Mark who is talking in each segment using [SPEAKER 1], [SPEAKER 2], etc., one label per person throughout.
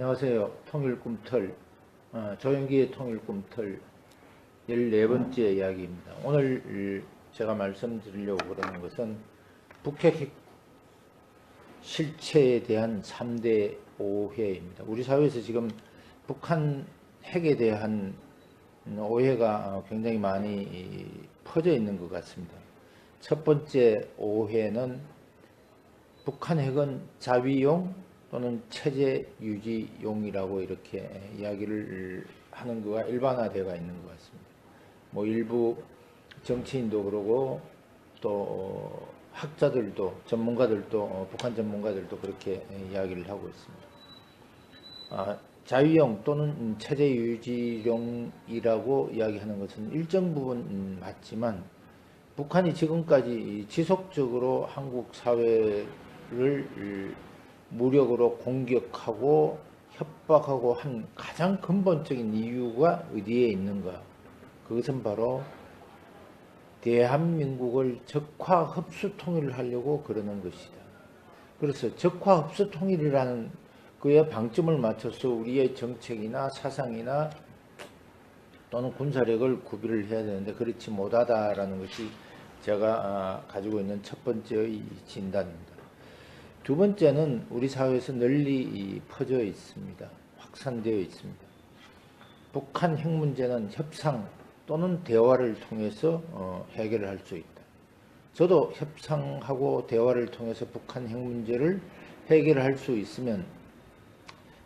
[SPEAKER 1] 안녕하세요. 통일꿈틀, 조영기의 통일꿈틀 14번째 이야기입니다. 오늘 제가 말씀드리려고 그러는 것은 북핵 실체에 대한 3대 오해입니다. 우리 사회에서 지금 북한 핵에 대한 오해가 굉장히 많이 퍼져 있는 것 같습니다. 첫 번째 오해는 북한 핵은 자위용 또는 체제 유지용이라고 이렇게 이야기를 하는 거가 일반화되어 있는 것 같습니다. 뭐 일부 정치인도 그러고 또 학자들도 전문가들도 북한 전문가들도 그렇게 이야기를 하고 있습니다. 자위용 또는 체제 유지용이라고 이야기하는 것은 일정 부분 맞지만 북한이 지금까지 지속적으로 한국 사회를 무력으로 공격하고 협박하고 한 가장 근본적인 이유가 어디에 있는가? 그것은 바로 대한민국을 적화 흡수 통일을 하려고 그러는 것이다. 그래서 적화 흡수 통일이라는 그에 방점을 맞춰서 우리의 정책이나 사상이나 또는 군사력을 구비를 해야 되는데 그렇지 못하다라는 것이 제가 가지고 있는 첫 번째의 진단입니다. 두 번째는 우리 사회에서 널리 퍼져 있습니다. 확산되어 있습니다. 북한 핵 문제는 협상 또는 대화를 통해서 해결을 할 수 있다. 저도 협상하고 대화를 통해서 북한 핵 문제를 해결할 수 있으면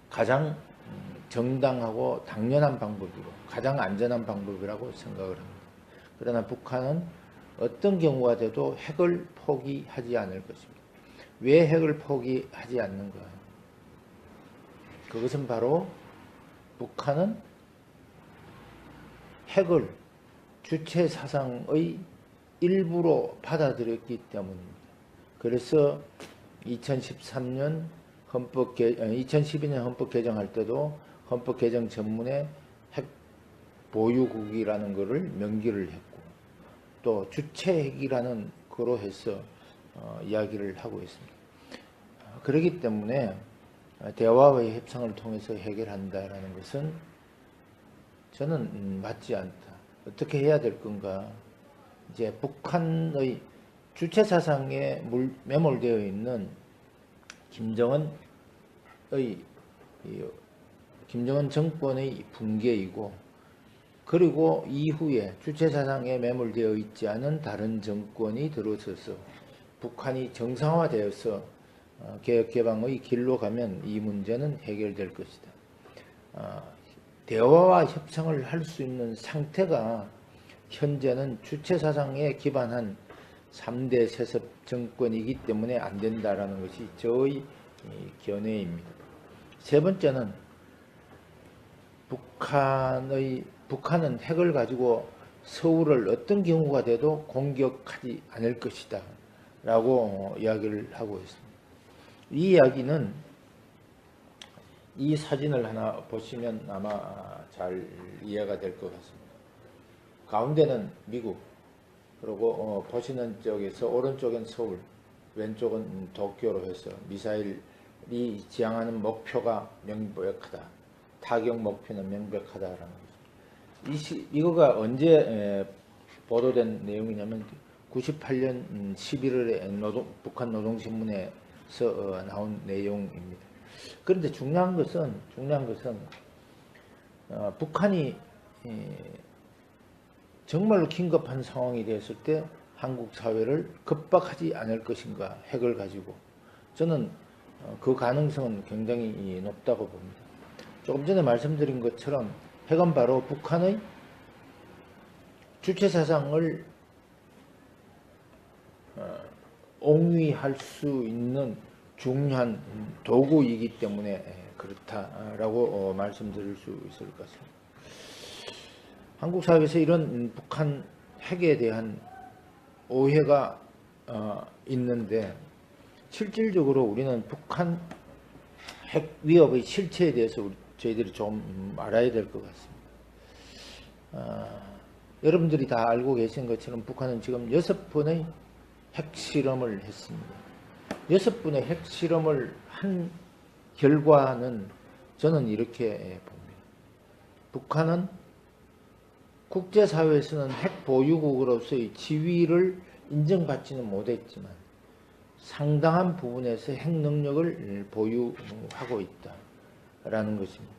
[SPEAKER 1] 가장 정당하고 당연한 방법이고 가장 안전한 방법이라고 생각을 합니다. 그러나 북한은 어떤 경우가 돼도 핵을 포기하지 않을 것입니다. 왜 핵을 포기하지 않는가? 그것은 바로 북한은 핵을 주체 사상의 일부로 받아들였기 때문입니다. 그래서 2012년 헌법 개정할 때도 헌법 개정 전문에 핵 보유국이라는 것을 명기를 했고 또 주체 핵이라는 거로 해서 이야기를 하고 있습니다. 그렇기 때문에 대화와 협상을 통해서 해결한다라는 것은 저는 맞지 않다. 어떻게 해야 될 건가? 이제 북한의 주체 사상에 매몰되어 있는 김정은 정권의 붕괴이고 그리고 이후에 주체 사상에 매몰되어 있지 않은 다른 정권이 들어서서 북한이 정상화되어서 개혁개방의 길로 가면 이 문제는 해결될 것이다. 대화와 협상을 할 수 있는 상태가 현재는 주체 사상에 기반한 3대 세습 정권이기 때문에 안 된다라는 것이 저의 견해입니다. 세 번째는 북한은 핵을 가지고 서울을 어떤 경우가 돼도 공격하지 않을 것이다 라고 이야기를 하고 있습니다. 이 이야기는 이 사진을 하나 보시면 아마 잘 이해가 될 것 같습니다. 가운데는 미국, 그리고 보시는 쪽에서 오른쪽은 서울, 왼쪽은 도쿄로 해서 미사일이 지향하는 목표가 명백하다. 타격 목표는 명백하다라는 것입니다. 이거가 언제 보도된 내용이냐면 98년 11월에 북한 노동신문에서 나온 내용입니다. 그런데 중요한 것은 북한이 정말로 긴급한 상황이 됐을 때 한국 사회를 급박하지 않을 것인가 핵을 가지고 저는 그 가능성은 굉장히 높다고 봅니다. 조금 전에 말씀드린 것처럼 핵은 바로 북한의 주체 사상을 옹위할 수 있는 중요한 도구이기 때문에 그렇다라고 말씀드릴 수 있을 것 같습니다. 한국 사회에서 이런 북한 핵에 대한 오해가 있는데 실질적으로 우리는 북한 핵 위협의 실체에 대해서 저희들이 좀 알아야 될 것 같습니다. 여러분들이 다 알고 계신 것처럼 북한은 지금 6번의 핵실험을 했습니다. 6번의 핵실험을 한 결과는 저는 이렇게 봅니다. 북한은 국제사회에서는 핵 보유국으로서의 지위를 인정받지는 못했지만 상당한 부분에서 핵 능력을 보유하고 있다라는 것입니다.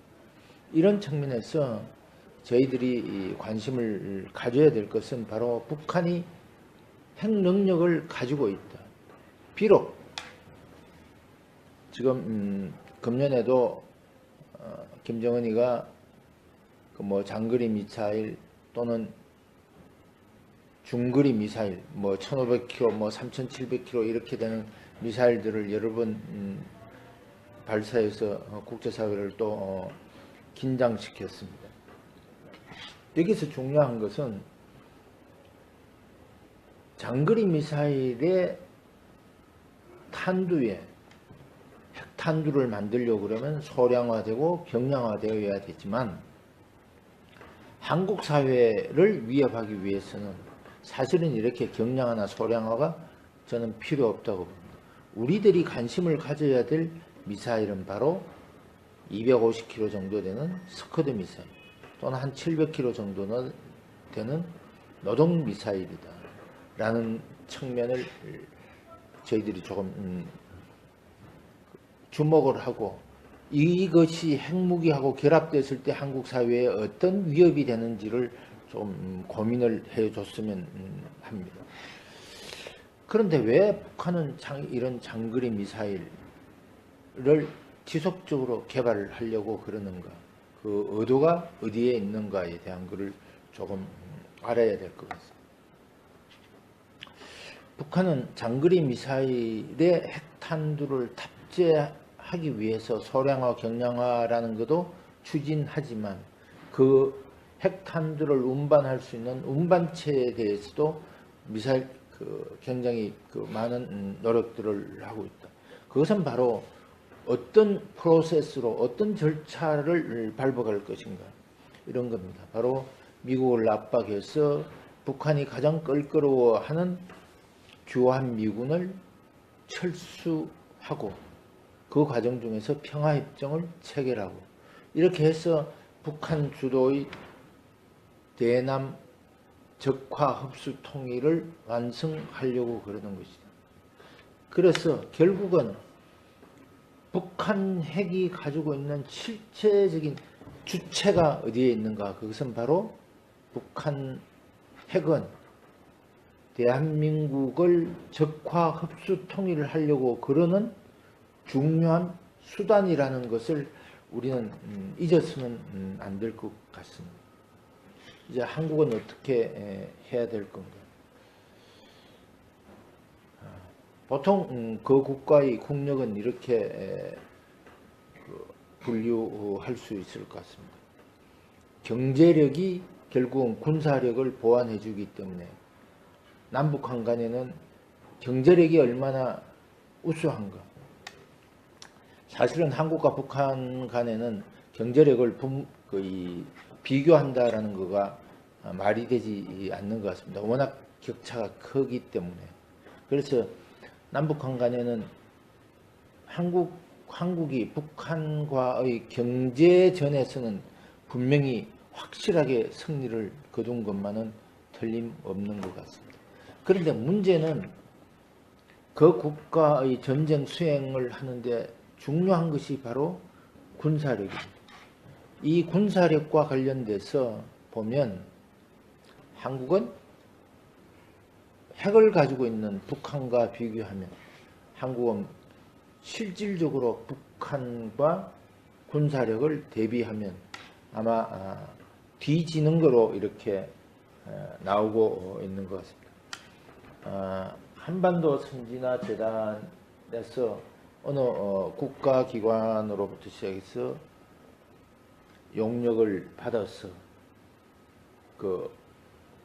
[SPEAKER 1] 이런 측면에서 저희들이 관심을 가져야 될 것은 바로 북한이 핵 능력을 가지고 있다. 비록 지금 금년에도 김정은이가 그 장거리 미사일 또는 중거리 미사일 1500km, 3700km 이렇게 되는 미사일들을 여러 번 발사해서 국제사회를 또 긴장시켰습니다. 여기서 중요한 것은 장거리 미사일의 탄두에 핵탄두를 만들려고 그러면 소량화되고 경량화되어야 되지만 한국 사회를 위협하기 위해서는 사실은 이렇게 경량화나 소량화가 저는 필요 없다고 봅니다. 우리들이 관심을 가져야 될 미사일은 바로 250km 정도 되는 스커드 미사일 또는 한 700km 정도 되는 노동 미사일이다 라는 측면을 저희들이 조금 주목을 하고 이것이 핵무기하고 결합됐을 때 한국 사회에 어떤 위협이 되는지를 좀 고민을 해줬으면 합니다. 그런데 왜 북한은 이런 장거리 미사일을 지속적으로 개발을 하려고 그러는가? 그 의도가 어디에 있는가에 대한 것을 조금 알아야 될 것 같습니다. 북한은 장거리 미사일의 핵탄두를 탑재하기 위해서 소량화, 경량화라는 것도 추진하지만 그 핵탄두를 운반할 수 있는 운반체에 대해서도 미사일 굉장히 많은 노력들을 하고 있다. 그것은 바로 어떤 프로세스로 어떤 절차를 밟아갈 것인가 이런 겁니다. 바로 미국을 압박해서 북한이 가장 껄끄러워하는 주한미군을 철수하고 그 과정 중에서 평화협정을 체결하고 이렇게 해서 북한 주도의 대남 적화 흡수 통일을 완성하려고 그러는 것이다. 그래서 결국은 북한 핵이 가지고 있는 실체적인 주체가 어디에 있는가? 그것은 바로 북한 핵은 대한민국을 적화 흡수 통일을 하려고 그러는 중요한 수단이라는 것을 우리는 잊어서는 안 될 것 같습니다. 이제 한국은 어떻게 해야 될 건가? 보통 그 국가의 국력은 이렇게 분류할 수 있을 것 같습니다. 경제력이 결국은 군사력을 보완해 주기 때문에 남북한 간에는 경제력이 얼마나 우수한가. 사실은 한국과 북한 간에는 경제력을 비교한다라는 거가 말이 되지 않는 것 같습니다. 워낙 격차가 크기 때문에. 그래서 남북한 간에는 한국이 북한과의 경제전에서는 분명히 확실하게 승리를 거둔 것만은 틀림없는 것 같습니다. 그런데 문제는 그 국가의 전쟁 수행을 하는데 중요한 것이 바로 군사력입니다. 이 군사력과 관련돼서 보면 한국은 핵을 가지고 있는 북한과 비교하면 한국은 실질적으로 북한과 군사력을 대비하면 아마 뒤지는 거로 이렇게 나오고 있는 것 같습니다. 한반도 선진화 재단에서 어느 국가기관으로부터 시작해서 용역을 받아서 그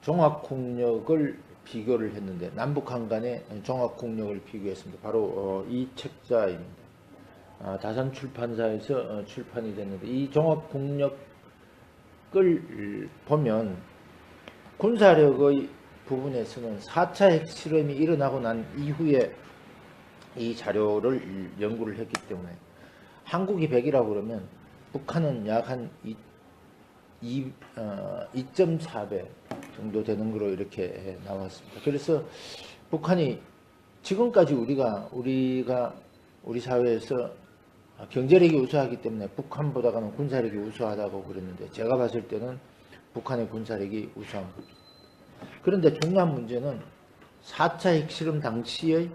[SPEAKER 1] 종합국력을 비교를 했는데 남북한 간의 종합국력을 비교했습니다. 바로 이 책자입니다. 다산 출판사에서 출판이 됐는데 이 종합국력을 보면 군사력의 부분에서는 4차 핵실험이 일어나고 난 이후에 이 자료를 연구를 했기 때문에 한국이 100이라고 그러면 북한은 약 한 2.4배 정도 되는 거로 이렇게 나왔습니다. 그래서 북한이 지금까지 우리 사회에서 경제력이 우수하기 때문에 북한보다는 군사력이 우수하다고 그랬는데, 제가 봤을 때는 북한의 군사력이 우수한 거죠. 그런데 중요한 문제는 4차 핵실험 당시의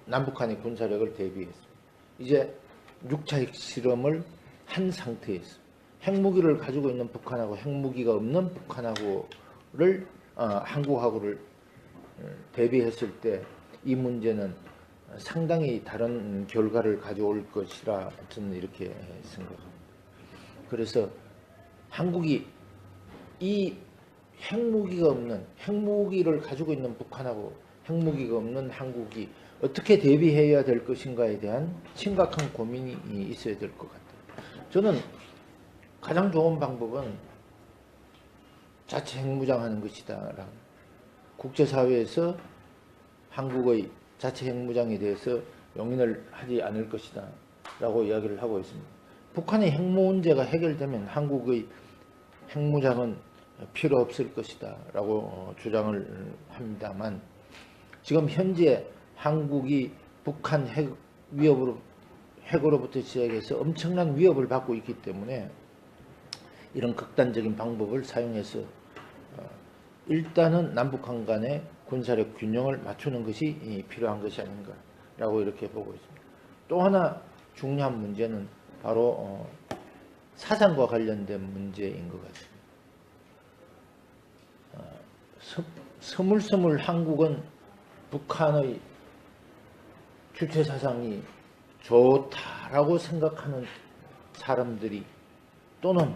[SPEAKER 1] 남북한의 군사력을 대비했습니다. 이제 6차 핵실험을 한 상태에서 핵무기를 가지고 있는 북한하고 핵무기가 없는 북한하고를 한국하고를 대비했을 때 이 문제는 상당히 다른 결과를 가져올 것이라 저는 이렇게 생각합니다. 그래서 한국이 이 핵무기를 가지고 있는 북한하고 핵무기가 없는 한국이 어떻게 대비해야 될 것인가에 대한 심각한 고민이 있어야 될 것 같아요. 저는 가장 좋은 방법은 자체 핵무장하는 것이다. 국제사회에서 한국의 자체 핵무장에 대해서 용인을 하지 않을 것이다 라고 이야기를 하고 있습니다. 북한의 핵 문제가 해결되면 한국의 핵무장은 필요 없을 것이다 라고 주장을 합니다만, 지금 현재 한국이 북한 핵으로부터 시작해서 엄청난 위협을 받고 있기 때문에 이런 극단적인 방법을 사용해서 일단은 남북한 간의 군사력 균형을 맞추는 것이 필요한 것이 아닌가라고 이렇게 보고 있습니다. 또 하나 중요한 문제는 바로 사상과 관련된 문제인 것 같습니다. 스물스물 한국은 북한의 주체 사상이 좋다라고 생각하는 사람들이, 또는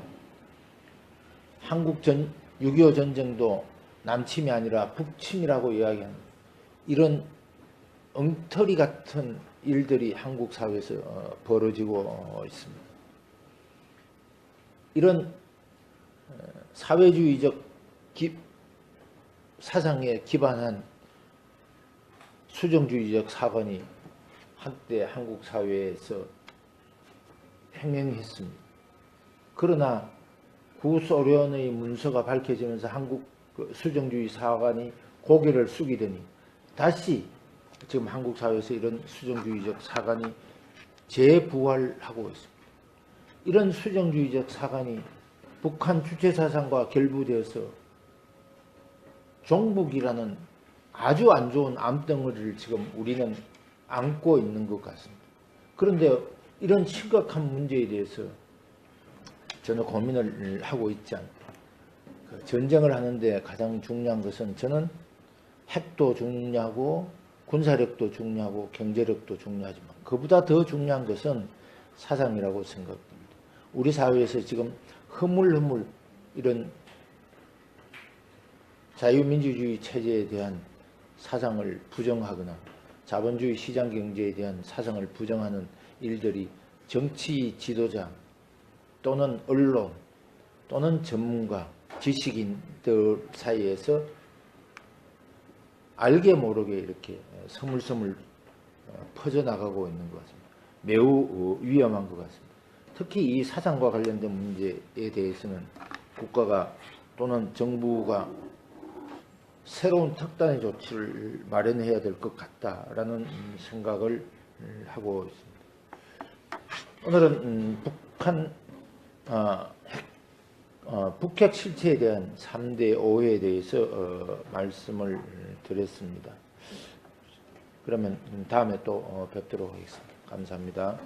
[SPEAKER 1] 6.25 전쟁도 남침이 아니라 북침이라고 이야기하는 이런 엉터리 같은 일들이 한국 사회에서 벌어지고 있습니다. 이런 사회주의적 사상에 기반한 수정주의적 사관이 한때 한국 사회에서 횡행했습니다. 그러나 구소련의 문서가 밝혀지면서 한국 수정주의 사관이 고개를 숙이더니 다시 지금 한국 사회에서 이런 수정주의적 사관이 재부활하고 있습니다. 이런 수정주의적 사관이 북한 주체사상과 결부되어서 종북이라는 아주 안 좋은 암덩어리를 지금 우리는 안고 있는 것 같습니다. 그런데 이런 심각한 문제에 대해서 저는 고민을 하고 있지 않다. 전쟁을 하는데 가장 중요한 것은, 저는 핵도 중요하고 군사력도 중요하고 경제력도 중요하지만 그보다 더 중요한 것은 사상이라고 생각됩니다. 우리 사회에서 지금 흐물흐물 이런 자유민주주의 체제에 대한 사상을 부정하거나 자본주의 시장경제에 대한 사상을 부정하는 일들이 정치 지도자 또는 언론 또는 전문가, 지식인들 사이에서 알게 모르게 이렇게 스물스물 퍼져나가고 있는 것 같습니다. 매우 위험한 것 같습니다. 특히 이 사상과 관련된 문제에 대해서는 국가가 또는 정부가 새로운 특단의 조치를 마련해야 될 것 같다라는 생각을 하고 있습니다. 오늘은 북핵 실체에 대한 3대 오해에 대해서 말씀을 드렸습니다. 그러면 다음에 또 뵙도록 하겠습니다. 감사합니다.